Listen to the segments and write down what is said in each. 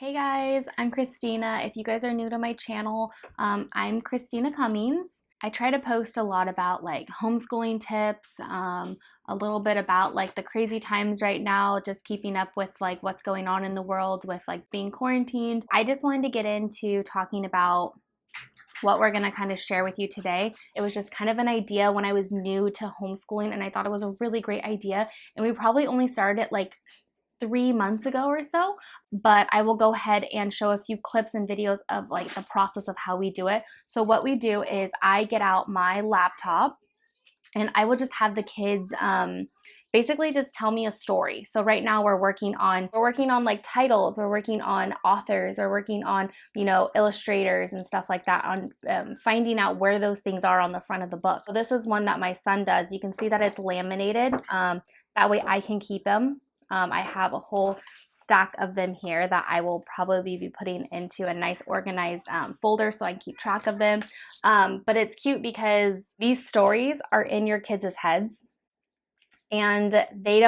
Hey guys, I'm Kristina. If you guys are new to my channel, I'm Kristina Cummings. I try to post a lot about like homeschooling tips, a little bit about like the crazy times right now, just keeping up with like what's going on in the world with like being quarantined. I just wanted to get into talking about what we're gonna kind of share with you today. It was just kind of an idea when I was new to homeschooling and I thought it was a really great idea. And we probably only started it like 3 months ago or so, but I will go ahead and show a few clips and videos of like the process of how we do it. So what we do is I get out my laptop and I will just have the kids basically just tell me a story. So right now we're working on like titles, we're working on authors, we're working on, you know, illustrators and stuff like that, on finding out where those things are on the front of the book. So this is one that my son does. You can see that it's laminated. That way I can keep them. I have a whole stack of them here that I will probably be putting into a nice organized folder so I can keep track of them. But it's cute because these stories are in your kids' heads and they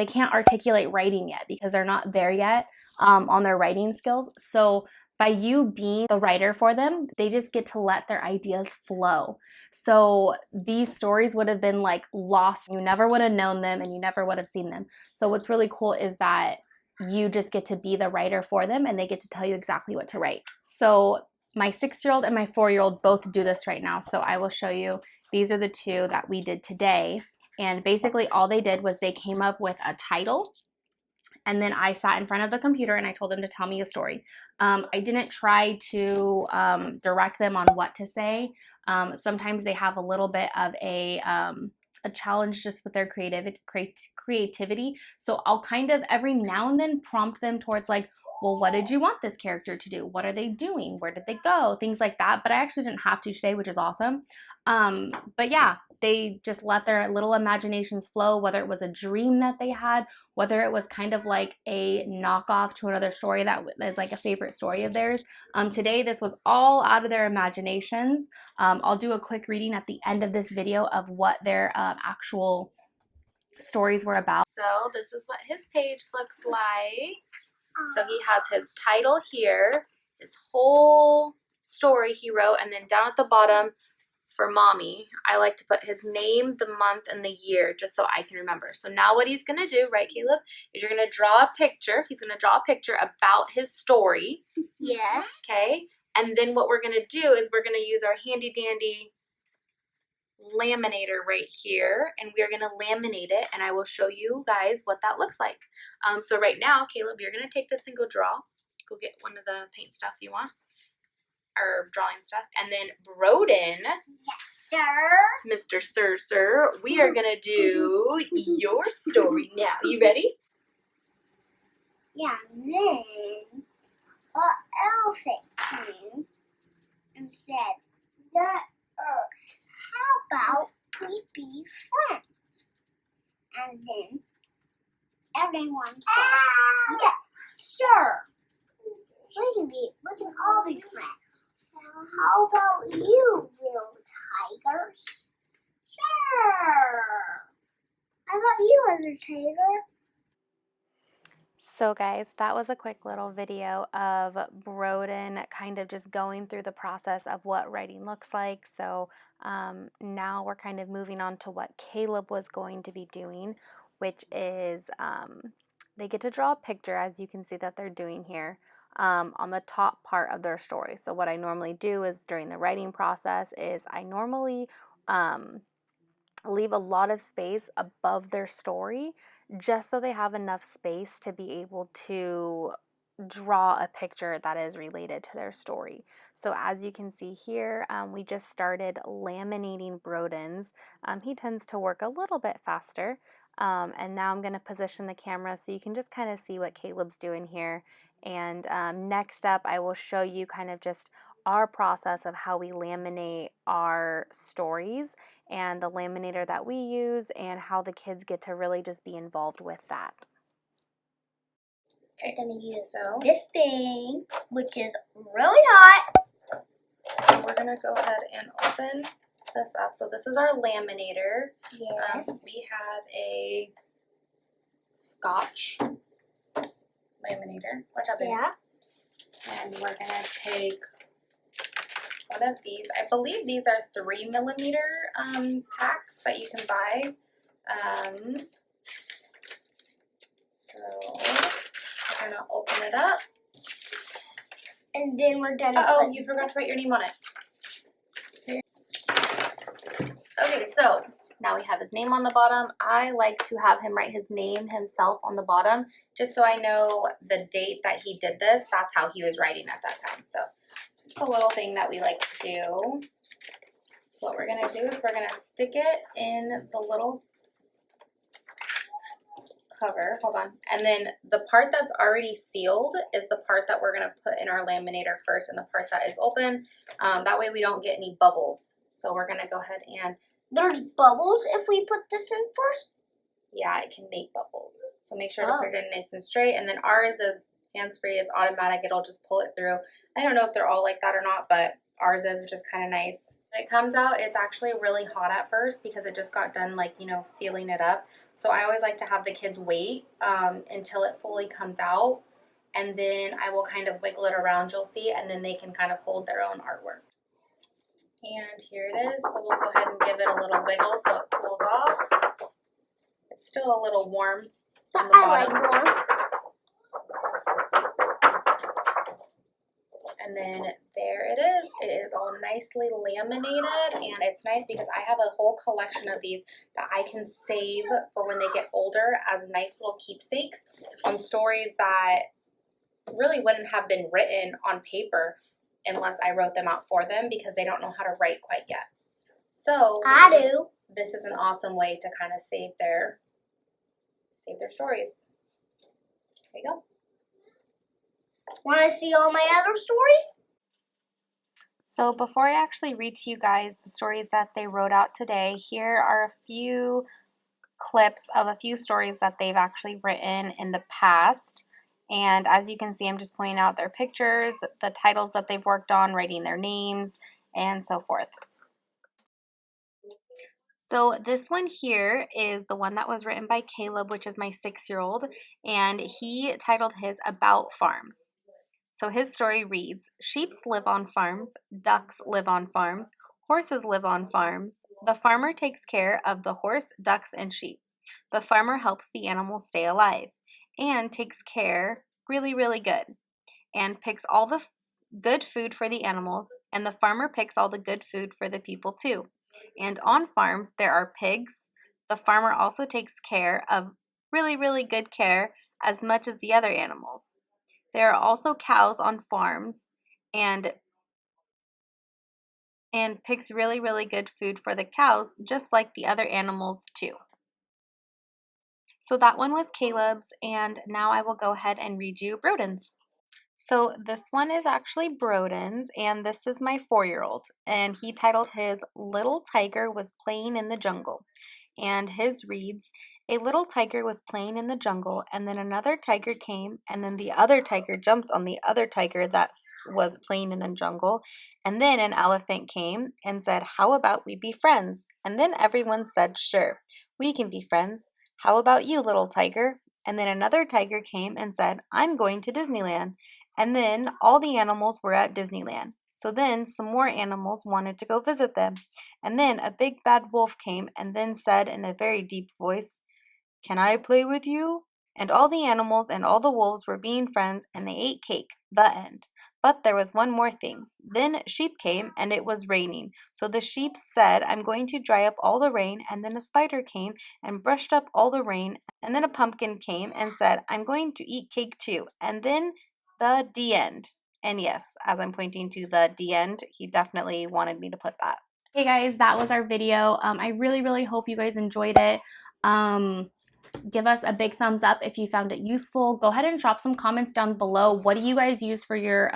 can't articulate writing yet because they're not there yet on their writing skills. So by you being the writer for them, they just get to let their ideas flow. So these stories would have been like lost. You never would have known them and you never would have seen them. So what's really cool is that you just get to be the writer for them and they get to tell you exactly what to write. So my 6-year-old and my 4-year-old both do this right now. So I will show you. These are the two that we did today. And basically all they did was they came up with a title. And then I sat in front of the computer and I told them to tell me a story. I didn't try to direct them on what to say. Sometimes they have a little bit of a challenge just with their creativity. So I'll kind of every now and then prompt them towards like, well, what did you want this character to do? What are they doing? Where did they go? Things like that. But I actually didn't have to today, which is awesome. But yeah, they just let their little imaginations flow, whether it was a dream that they had, whether it was kind of like a knockoff to another story that is like a favorite story of theirs. Today, this was all out of their imaginations. I'll do a quick reading at the end of this video of what their actual stories were about. So this is what his page looks like. So he has his title here, his whole story he wrote, and then down at the bottom, for mommy, I like to put his name, the month, and the year just so I can remember. So now what he's going to do, right, Caleb, is you're going to draw a picture. He's going to draw a picture about his story. Yes. Okay. And then what we're going to do is we're going to use our handy dandy laminator right here, and we're going to laminate it, and I will show you guys what that looks like. So right now, Caleb, you're going to take this and go draw. Go get one of the paint stuff you want. Or drawing stuff. And then Broden, Yes, sir. Mr. Sir, we are gonna do your story now. You ready? Yeah, then an elephant came and said, "The Earth, how about we be friends?" And then everyone said, "Yes, sure. We can all be friends. How about you, little tigers?" "Sure. How about you, Undertaker?" So guys, that was a quick little video of Broden kind of just going through the process of what writing looks like. So now we're kind of moving on to what Caleb was going to be doing, which is they get to draw a picture, as you can see that they're doing here, on the top part of their story. So what I normally do is during the writing process is I normally leave a lot of space above their story just so they have enough space to be able to draw a picture that is related to their story. So as you can see here, we just started laminating Broden's. He tends to work a little bit faster. And now I'm going to position the camera so you can just kind of see what Caleb's doing here. And next up, I will show you kind of just our process of how we laminate our stories and the laminator that we use and how the kids get to really just be involved with that. Okay, I'm going to use this thing, which is really hot. So we're going to go ahead and open this up. So this is our laminator. Yes. We have a Scotch laminator. Watch out, baby. Yeah. And we're gonna take one of these. I believe these are 3mm packs that you can buy. So we're gonna open it up. And then we're gonna Uh-oh, you forgot to write your name on it. Okay, so now we have his name on the bottom. I like to have him write his name himself on the bottom, just so I know the date that he did this. That's how he was writing at that time. So just a little thing that we like to do. So what we're gonna do is we're gonna stick it in the little cover, hold on. And then the part that's already sealed is the part that we're gonna put in our laminator first, and the part that is open, that way we don't get any bubbles. So we're gonna go ahead and... There's bubbles if we put this in first? Yeah, it can make bubbles. So make sure to put it in nice and straight. And then ours is hands-free, it's automatic, it'll just pull it through. I don't know if they're all like that or not, but ours is, which is kind of nice. When it comes out, it's actually really hot at first because it just got done, like, you know, sealing it up. So I always like to have the kids wait until it fully comes out, and then I will kind of wiggle it around, you'll see, and then they can kind of hold their own artwork. And here it is. So we'll go ahead and give it a little wiggle so it cools off. It's still a little warm on the bottom. I like warm. And then there it is. It is all nicely laminated, and it's nice because I have a whole collection of these that I can save for when they get older as nice little keepsakes on stories that really wouldn't have been written on paper unless I wrote them out for them because they don't know how to write quite yet. So this is an awesome way to kind of save their stories. There you go. Want to see all my other stories? So before I actually read to you guys the stories that they wrote out today, here are a few clips of a few stories that they've actually written in the past. And as you can see, I'm just pointing out their pictures, the titles that they've worked on, writing their names, and so forth. So this one here is the one that was written by Caleb, which is my 6-year-old, and he titled his About Farms. So his story reads, sheep live on farms, ducks live on farms, horses live on farms. The farmer takes care of the horse, ducks, and sheep. The farmer helps the animals stay alive and takes care really, really good and picks all the good food for the animals, and the farmer picks all the good food for the people too. And on farms, there are pigs. The farmer also takes care of really, really good care as much as the other animals. There are also cows on farms and picks really, really good food for the cows, just like the other animals too. So that one was Caleb's, and now I will go ahead and read you Broden's. So this one is actually Broden's, and this is my 4-year-old, and he titled his Little Tiger Was Playing in the Jungle. And his reads, a little tiger was playing in the jungle, and then another tiger came, and then the other tiger jumped on the other tiger that was playing in the jungle, and then an elephant came and said, how about we be friends? And then everyone said, sure, we can be friends. How about you, little tiger? And then another tiger came and said, I'm going to Disneyland. And then all the animals were at Disneyland. So then some more animals wanted to go visit them. And then a big bad wolf came and then said in a very deep voice, can I play with you? And all the animals and all the wolves were being friends, and they ate cake. The end. But there was one more thing. Then sheep came, and it was raining. So the sheep said, I'm going to dry up all the rain. And then a spider came and brushed up all the rain. And then a pumpkin came and said, I'm going to eat cake too. And then the end. And yes, as I'm pointing to the end, he definitely wanted me to put that. Hey guys, that was our video. I really, really hope you guys enjoyed it. Give us a big thumbs up if you found it useful. Go ahead and drop some comments down below. What do you guys use for your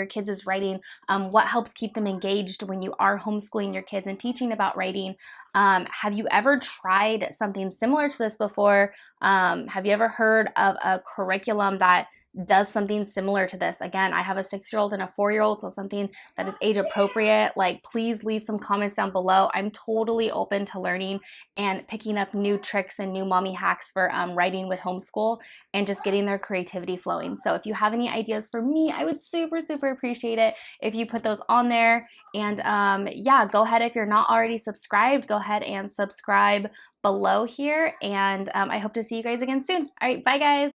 kids' writing? What helps keep them engaged when you are homeschooling your kids and teaching about writing? Have you ever tried something similar to this before? Have you ever heard of a curriculum that does something similar to this. Again, I have a 6-year-old and a 4-year-old, so something that is age appropriate, like please leave some comments down below. I'm totally open to learning and picking up new tricks and new mommy hacks for writing with homeschool and just getting their creativity flowing. So if you have any ideas for me, I would super appreciate it if you put those on there. And yeah, go ahead, if you're not already subscribed, go ahead and subscribe below here. And I hope to see you guys again soon. All right, bye guys.